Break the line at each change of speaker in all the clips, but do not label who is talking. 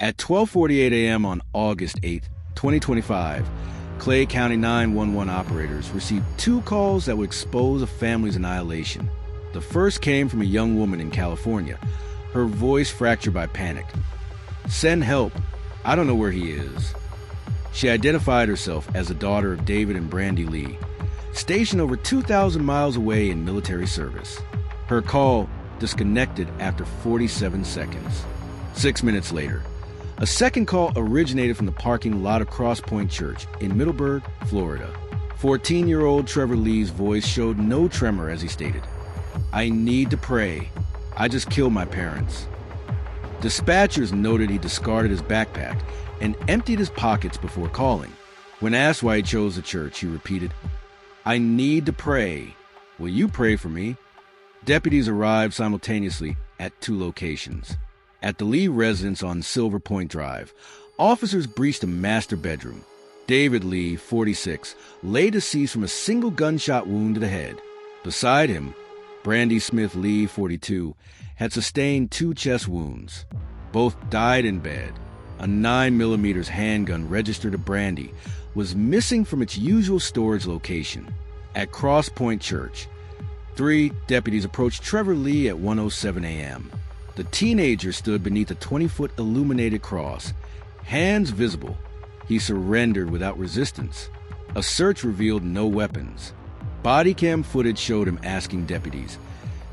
At 12:48 a.m. on August 8, 2025, Clay County 911 operators received two calls that would expose a family's annihilation. The first came from a young woman in California, her voice fractured by panic. "Send help. I don't know where he is." She identified herself as the daughter of David and Brandy Lee, stationed over 2,000 miles away in military service. Her call disconnected after 47 seconds. 6 minutes later, a second call originated from the parking lot of Cross Point Church in Middleburg, Florida. 14-year-old Trevor Lee's voice showed no tremor as he stated, "I need to pray. I just killed my parents." Dispatchers noted he discarded his backpack and emptied his pockets before calling. When asked why he chose the church, he repeated, "I need to pray. Will you pray for me?" Deputies arrived simultaneously at two locations. At the Lee residence on Silver Point Drive, officers breached a master bedroom. David Lee, 46, lay deceased from a single gunshot wound to the head. Beside him, Brandy Smith Lee, 42, had sustained two chest wounds. Both died in bed. A 9mm handgun registered to Brandy was missing from its usual storage location. At Cross Point Church, 3 deputies approached Trevor Lee at 1:07 a.m. The teenager stood beneath a 20-foot illuminated cross, hands visible. He surrendered without resistance. A search revealed no weapons. Body cam footage showed him asking deputies,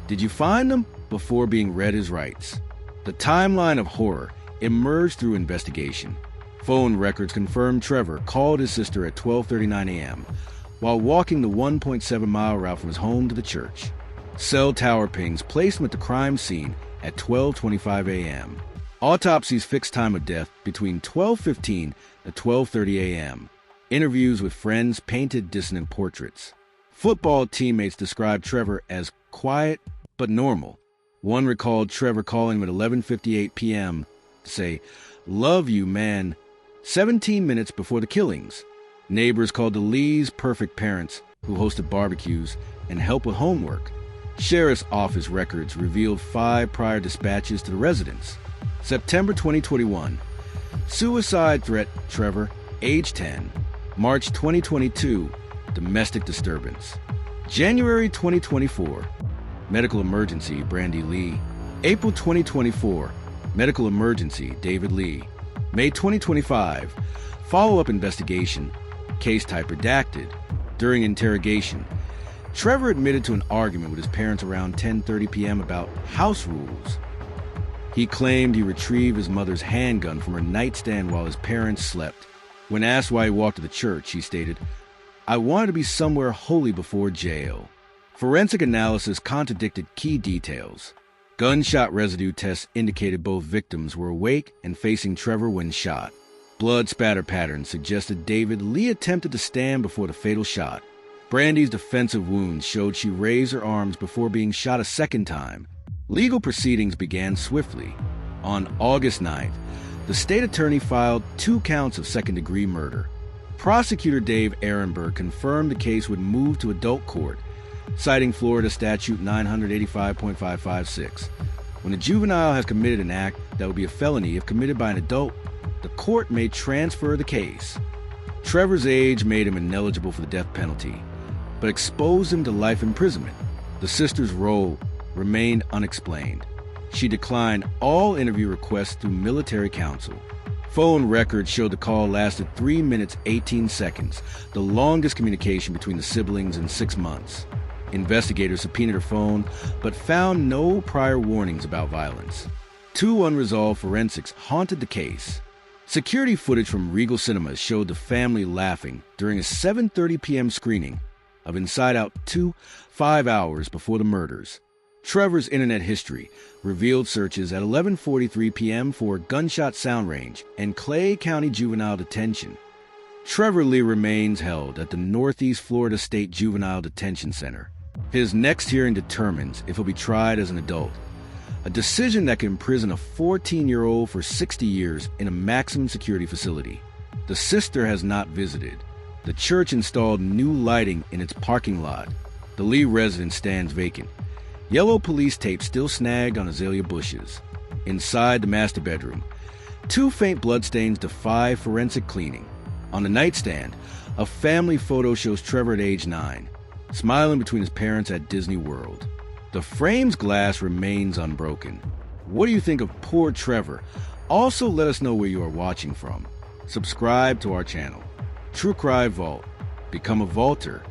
"Did you find them?" before being read his rights. The timeline of horror emerged through investigation. Phone records confirmed Trevor called his sister at 12:39 a.m. while walking the 1.7-mile route from his home to the church. Cell tower pings placed him at the crime scene at 12:25 a.m. Autopsies fixed time of death between 12:15 and 12:30 a.m. Interviews with friends painted dissonant portraits. Football teammates described Trevor as quiet but normal. One recalled Trevor calling him at 11:58 p.m. to say, "Love you, man," 17 minutes before the killings. Neighbors called the Lees perfect parents who hosted barbecues and helped with homework. Sheriff's Office records revealed 5 prior dispatches to the residence. September 2021. Suicide threat, Trevor, age 10. March 2022. Domestic disturbance. January 2024. Medical emergency, Brandy Lee. April 2024. Medical emergency, David Lee. May 2025. Follow-up investigation. Case type redacted. During interrogation, Trevor admitted to an argument with his parents around 10:30 p.m. about house rules. He claimed he retrieved his mother's handgun from her nightstand while his parents slept. When asked why he walked to the church, he stated, "I wanted to be somewhere holy before jail." Forensic analysis contradicted key details. Gunshot residue tests indicated both victims were awake and facing Trevor when shot. Blood spatter patterns suggested David Lee attempted to stand before the fatal shot. Brandy's defensive wounds showed she raised her arms before being shot a second time. Legal proceedings began swiftly. On August 9th, the state attorney filed 2 counts of second-degree murder. Prosecutor Dave Ehrenberg confirmed the case would move to adult court, citing Florida Statute 985.556. When a juvenile has committed an act that would be a felony if committed by an adult, the court may transfer the case. Trevor's age made him ineligible for the death penalty, but exposed him to life imprisonment. The sister's role remained unexplained. She declined all interview requests through military counsel. Phone records showed the call lasted 3 minutes 18 seconds, the longest communication between the siblings in 6 months. Investigators subpoenaed her phone, but found no prior warnings about violence. 2 unresolved forensics haunted the case. Security footage from Regal Cinemas showed the family laughing during a 7:30 p.m. screening of Inside Out 2, 5 hours before the murders. Trevor's internet history revealed searches at 11:43 p.m. for gunshot sound range and Clay County Juvenile Detention. Trevor Lee remains held at the Northeast Florida State Juvenile Detention Center. His next hearing determines if he'll be tried as an adult, a decision that can imprison a 14-year-old for 60 years in a maximum security facility. The sister has not visited. The church installed new lighting in its parking lot. The Lee residence stands vacant. Yellow police tape still snagged on azalea bushes. Inside the master bedroom, Two faint bloodstains defy forensic cleaning. On the nightstand, a family photo shows Trevor at age 9, smiling between his parents at Disney World. The frame's glass remains unbroken. What do you think of poor Trevor? Also, let us know where you are watching from. Subscribe to our channel. True Crime Vault. Become a vaulter